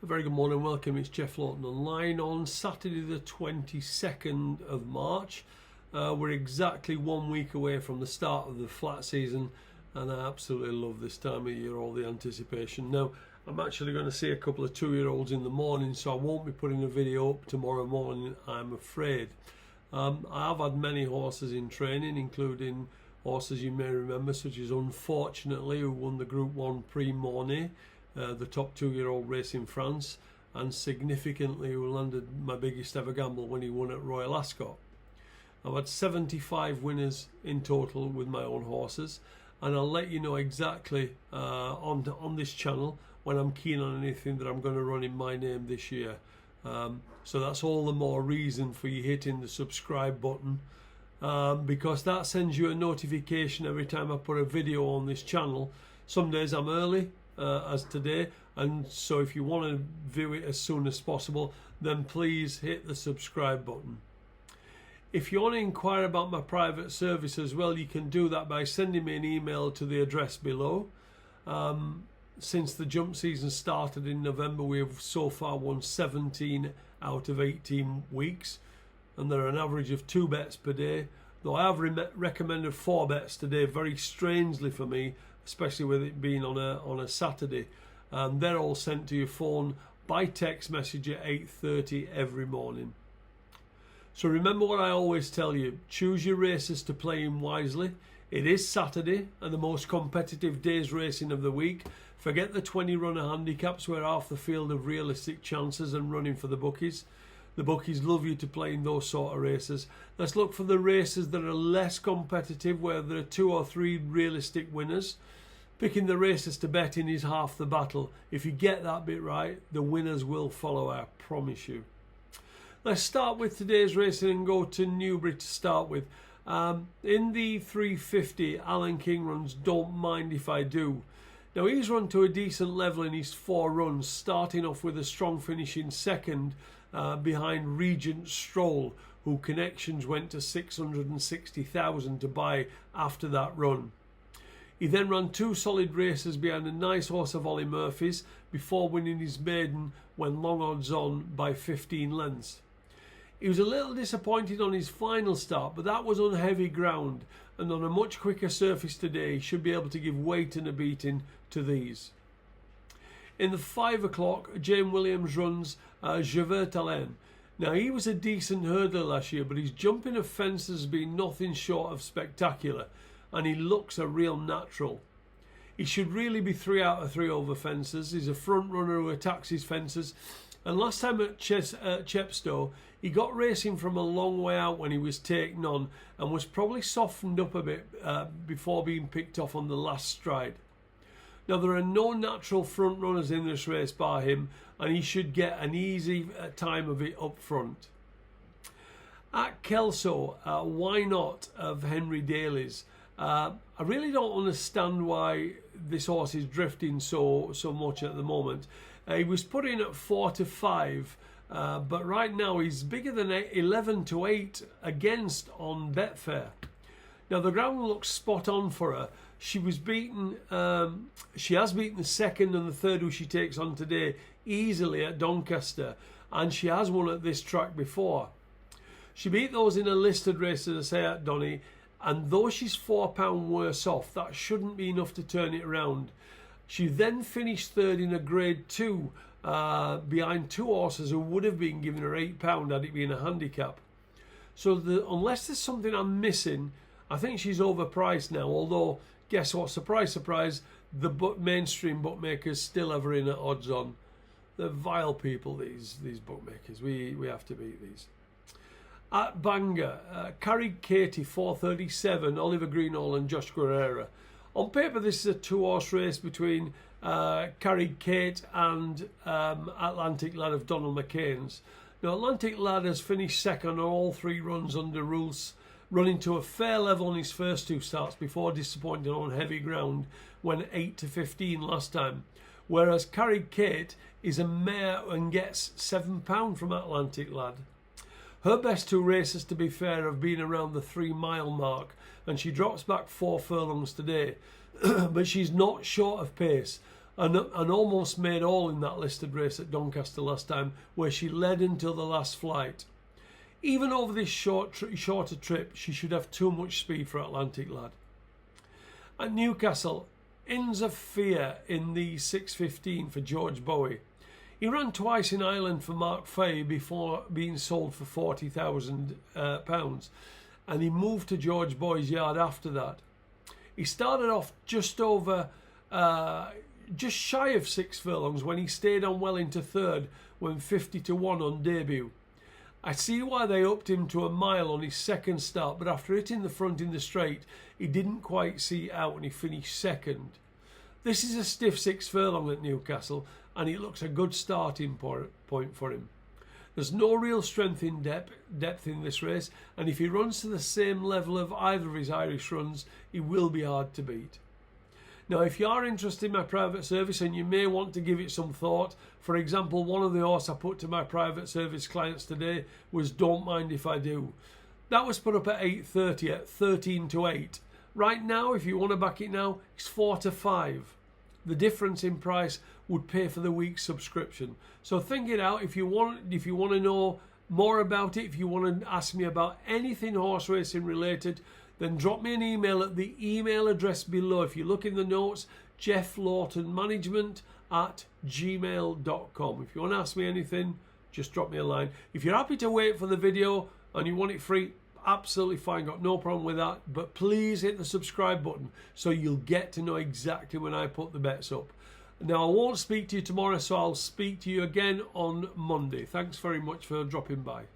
A very good morning, welcome. It's Jeff Lawton Online on Saturday the 22nd of March. We're exactly 1 week away from the start of the flat season, and I absolutely love this time of year, all the anticipation. Now, I'm actually going to see a couple of 2-year-olds in the morning, so I won't be putting a video up tomorrow morning, I'm afraid. I have had many horses in training, including horses you may remember, such as Unfortunately, who won the Group 1 Prix Mornay, the top 2-year-old race in France, and Significantly, who landed my biggest ever gamble when he won at Royal Ascot. I've had 75 winners in total with my own horses, and I'll let you know exactly on this channel when I'm keen on anything that I'm going to run in my name this year. So that's all the more reason for you hitting the subscribe button, because that sends you a notification every time I put a video on this channel. Some days I'm early, as today, and so if you want to view it as soon as possible, then please hit the subscribe button. If you want to inquire about my private service as well, you can do that by sending me an email to the address below. Since the jump season started in November, we have so far won 17 out of 18 weeks, and there are an average of 2 bets per day, though I have recommended 4 bets today, very strangely for me, especially with it being on a Saturday. They're all sent to your phone by text message at 8:30 every morning. So remember what I always tell you, choose your races to play in wisely. It is Saturday and the most competitive day's racing of the week. Forget the 20 runner handicaps where half the field have realistic chances and running for the bookies. The bookies love you to play in those sort of races. Let's look for the races that are less competitive, where there are 2 or 3 realistic winners. Picking the races to bet in is half the battle. If you get that bit right, the winners will follow, I promise you. Let's start with today's racing and go to Newbury to start with. In the 350, Alan King runs Don't Mind If I Do. Now, he's run to a decent level in his 4 runs, starting off with a strong finish in second behind Regent Stroll, who connections went to 660,000 to buy after that run. He then ran 2 solid races behind a nice horse of Ollie Murphy's before winning his maiden when long odds on by 15 lengths. He was a little disappointed on his final start, but that was on heavy ground, and on a much quicker surface today he should be able to give weight and a beating to these. In the 5 o'clock, Jane Williams runs Je Veux Talent. Now, he was a decent hurdler last year, but his jumping of fences has been nothing short of spectacular, and he looks a real natural. He should really be 3 out of 3 over fences. He's a front runner who attacks his fences, and last time at Chepstow he got racing from a long way out when he was taken on, and was probably softened up a bit before being picked off on the last stride. Now, there are no natural front runners in this race bar him, and he should get an easy time of it up front. At Kelso, Why Not of Henry Daly's. I really don't understand why this horse is drifting so much at the moment. He was put in at 4 to 5, but right now he's bigger than 11 to 8 against on Betfair. Now, the ground looks spot on for her. She was beaten. She has beaten the second and the third, who she takes on today, easily at Doncaster, and she has won at this track before. She beat those in a listed race, as I say, at Donny. And though she's £4 worse off, that shouldn't be enough to turn it around. She then finished 3rd in a Grade 2 behind 2 horses who would have been giving her £8 had it been a handicap. So unless there's something I'm missing, I think she's overpriced now. Although, guess what? Surprise, surprise, the mainstream bookmakers still have her in at odds on. They're vile people, these bookmakers. We have to beat these. At Bangor, Carried Katie 437, Oliver Greenall and Josh Guerrera. On paper, this is a 2-horse race between Carried Kate and Atlantic Lad of Donald McCain's. Now, Atlantic Lad has finished second on all 3 runs under rules, running to a fair level on his first 2 starts before disappointing on heavy ground when 8 to 15 last time. Whereas Carried Kate is a mare and gets £7 from Atlantic Lad. Her best 2 races, to be fair, have been around the 3-mile mark, and she drops back 4 furlongs today. But she's not short of pace, and almost made all in that listed race at Doncaster last time, where she led until the last flight. Even over this shorter trip, she should have too much speed for Atlantic Lad. At Newcastle, Inns of Fear in the 6:15 for George Bowie. He ran twice in Ireland for Mark Fay before being sold for £40,000, and he moved to George Bowie's yard after that. He started off just shy of 6 furlongs when he stayed on well into third when 50-1 on debut. I see why they upped him to a mile on his second start, but after hitting the front in the straight, he didn't quite see it out and he finished second. This is a stiff 6 furlong at Newcastle, and it looks a good starting point for him. There's no real strength in depth in this race, and if he runs to the same level of either of his Irish runs, he will be hard to beat. Now, if you are interested in my private service and you may want to give it some thought, for example, one of the horses I put to my private service clients today was Don't Mind If I Do. That was put up at 8:30 at 13-8. Right now, if you want to back it now, it's 4-5. The difference in price would pay for the week's subscription. So think it out. If you want to know more about it, if you want to ask me about anything horse racing related, then drop me an email at the email address below. If you look in the notes, jefflawtonmanagement@gmail.com. If you want to ask me anything, just drop me a line. If you're happy to wait for the video and you want it free, absolutely fine, got no problem with that. But please hit the subscribe button so you'll get to know exactly when I put the bets up. Now, I won't speak to you tomorrow, so I'll speak to you again on Monday. Thanks very much for dropping by.